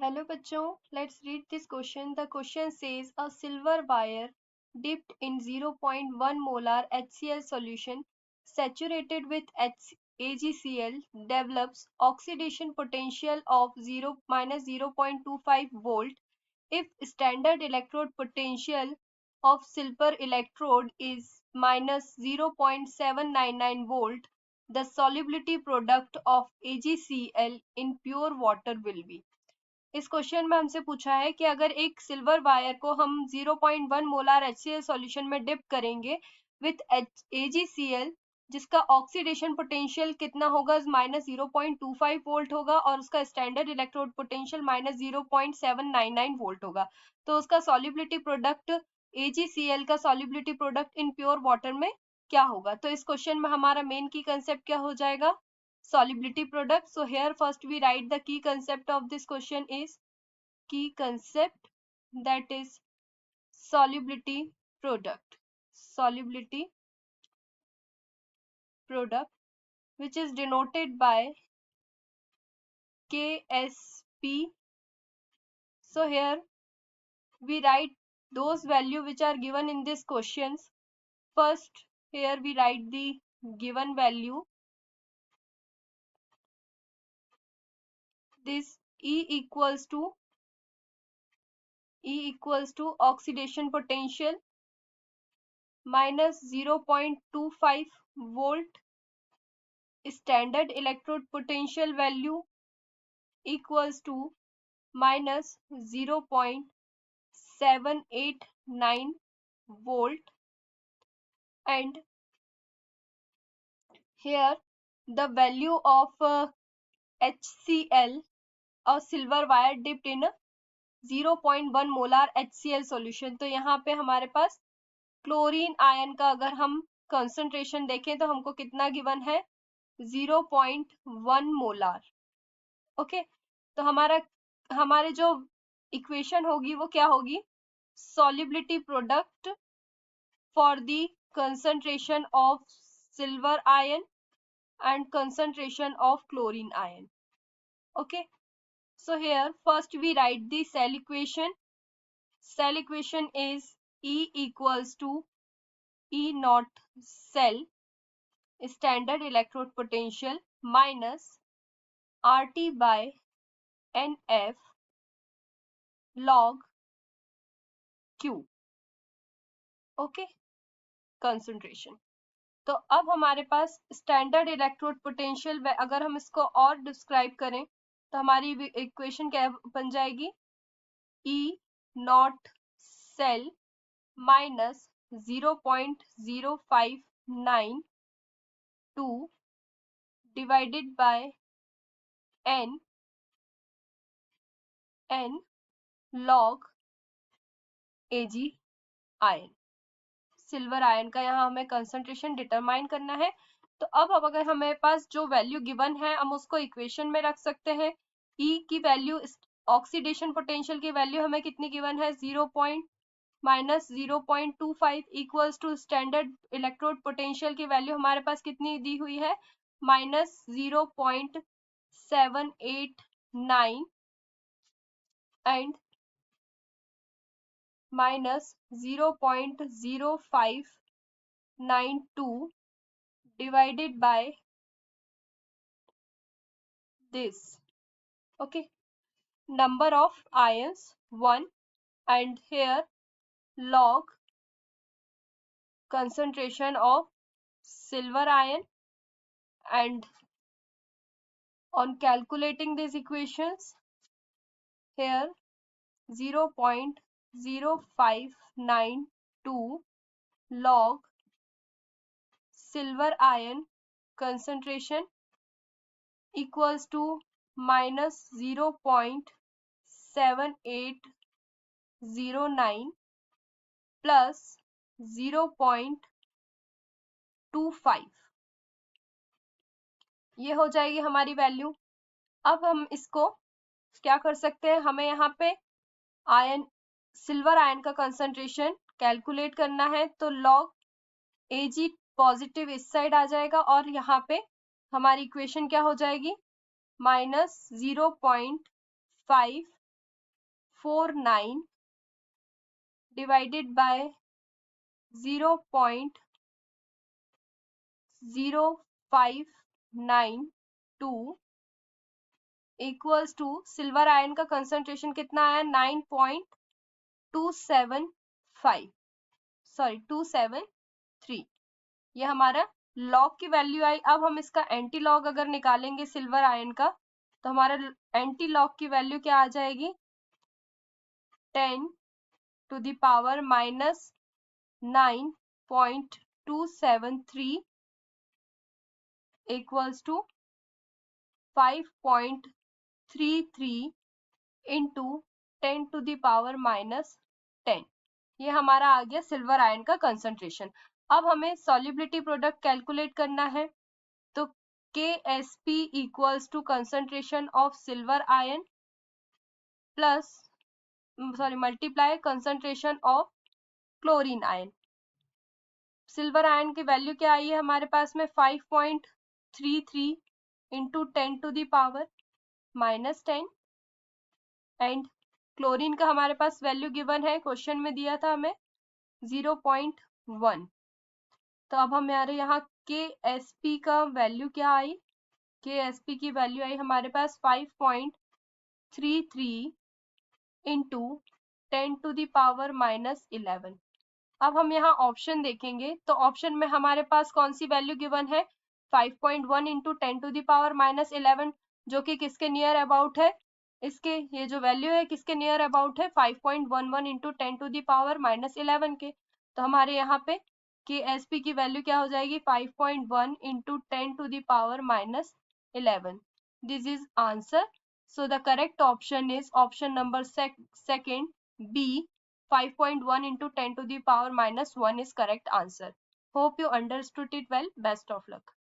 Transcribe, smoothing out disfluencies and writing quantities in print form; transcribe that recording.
Hello bachcho, let's read this question. The question says a silver wire dipped in 0.1 molar HCl solution saturated with AgCl develops oxidation potential of 0-0.25 volt if standard electrode potential of silver electrode is minus 0.799 volt. The solubility product of AgCl in pure water will be. इस question में हमसे पूछा है कि अगर एक silver wire को हम 0.1 मोलार HCl सॉल्यूशन में डिप करेंगे विथ AgCl जिसका ऑक्सीडेशन पोटेंशियल कितना होगा माइनस 0.25 वोल्ट होगा और उसका standard electrode potential minus 0.799 volt होगा, तो उसका सॉल्युबिलिटी प्रोडक्ट AgCl का solubility product in pure water में क्या होगा। तो इस क्वेश्चन में हमारा मेन की कंसेप्ट क्या हो जाएगा, solubility product. So here first we write the key concept of this question is key concept, that is solubility product. Solubility product which is denoted by KSP. So here we write those value which are given in this questions. First here we write the given value. This E equals to oxidation potential minus 0.25 volt, standard electrode potential value equals to minus 0.789 volt, and here the value of HCl, a silver wire dipped in 0.1 molar HCl solution. तो यहाँ पे हमारे पास chlorine ion का अगर हम concentration देखें तो हमको कितना गिवन है, 0.1 मोलार. ओके, तो हमारे जो इक्वेशन होगी वो क्या होगी, solubility product for the concentration of silver ion and concentration of chlorine ion. Okay, so here first we write the cell equation. Cell equation is E equals to E naught cell standard electrode potential minus RT by NF log Q. Okay, concentration. तो अब हमारे पास standard electrode potential, अगर हम इसको और describe करें तो हमारी इक्वेशन क्या बन जाएगी, E naught cell minus 0.0592 divided by N log Ag ion. Silver ion का यहाँ हमें कंसंट्रेशन डिटरमाइन करना है. तो अब अगर हमारे पास जो वैल्यू गिवन है हम उसको इक्वेशन में रख सकते हैं. E की वैल्यू, ऑक्सीडेशन पोटेंशियल की वैल्यू हमें कितनी गिवन है, minus 0.25 equals to standard electrode potential की वैल्यू हमारे पास कितनी दी हुई है, minus 0.789 and minus 0.0592 divided by this. Okay, number of ions 1, and here log concentration of silver ion, and on calculating these equations here 0.0592 log silver ion concentration equals to minus 0.7809 plus 0.25, ये हो जाएगी हमारी value. अब हम इसको क्या कर सकते हैं, हमें यहाँ पे आयन, सिल्वर आयन का कंसंट्रेशन कैलकुलेट करना है, तो लॉग Ag पॉजिटिव इस साइड आ जाएगा और यहाँ पे हमारी इक्वेशन क्या हो जाएगी, minus 0.5 0.49 divided by 0.0592 equals to silver ion का कंसंट्रेशन कितना आया 9.275 सॉरी 273 ये हमारा लॉग की वैल्यू आई। अब हम इसका एंटी लॉग अगर निकालेंगे सिल्वर आयन का तो हमारा एंटी लॉग की वैल्यू क्या आ जाएगी 10 to the power minus 9.273 equals to 5.33 into 10 to the power minus 10। ये हमारा आ गया सिल्वर आयन का कंसंट्रेशन। अब हमें सॉल्युबिलिटी प्रोडक्ट कैलकुलेट करना है तो KSP equals to concentration of silver ion plus multiply concentration of chlorine ion. Silver ion की वैल्यू क्या आई है हमारे पास में 5.33 into 10 to the power minus 10 and chlorine का हमारे पास वैल्यू गिवन है क्वेश्चन में दिया था हमें 0.1। तो अब हमारे यहाँ KSP का वैल्यू क्या आई KSP की वैल्यू आई हमारे पास 5.33 into 10 to the power minus 11। अब हम यहाँ ऑप्शन देखेंगे तो ऑप्शन में हमारे पास कौन सी वैल्यू गिवन है 5.1 into 10 to the power minus 11 जो कि किसके नियर अबाउट है इसके ये जो वैल्यू है किसके नियर अबाउट है 5.11 into 10 to the power minus 11 के। तो हमारे यहाँ पे KSP की वैल्यू क्या हो जाएगी 5.1 into 10 to the power minus 11। This is answer. So the correct option is option number second B 5.1 into 10 to the power minus 1 is correct answer. Hope you understood it well. Best of luck.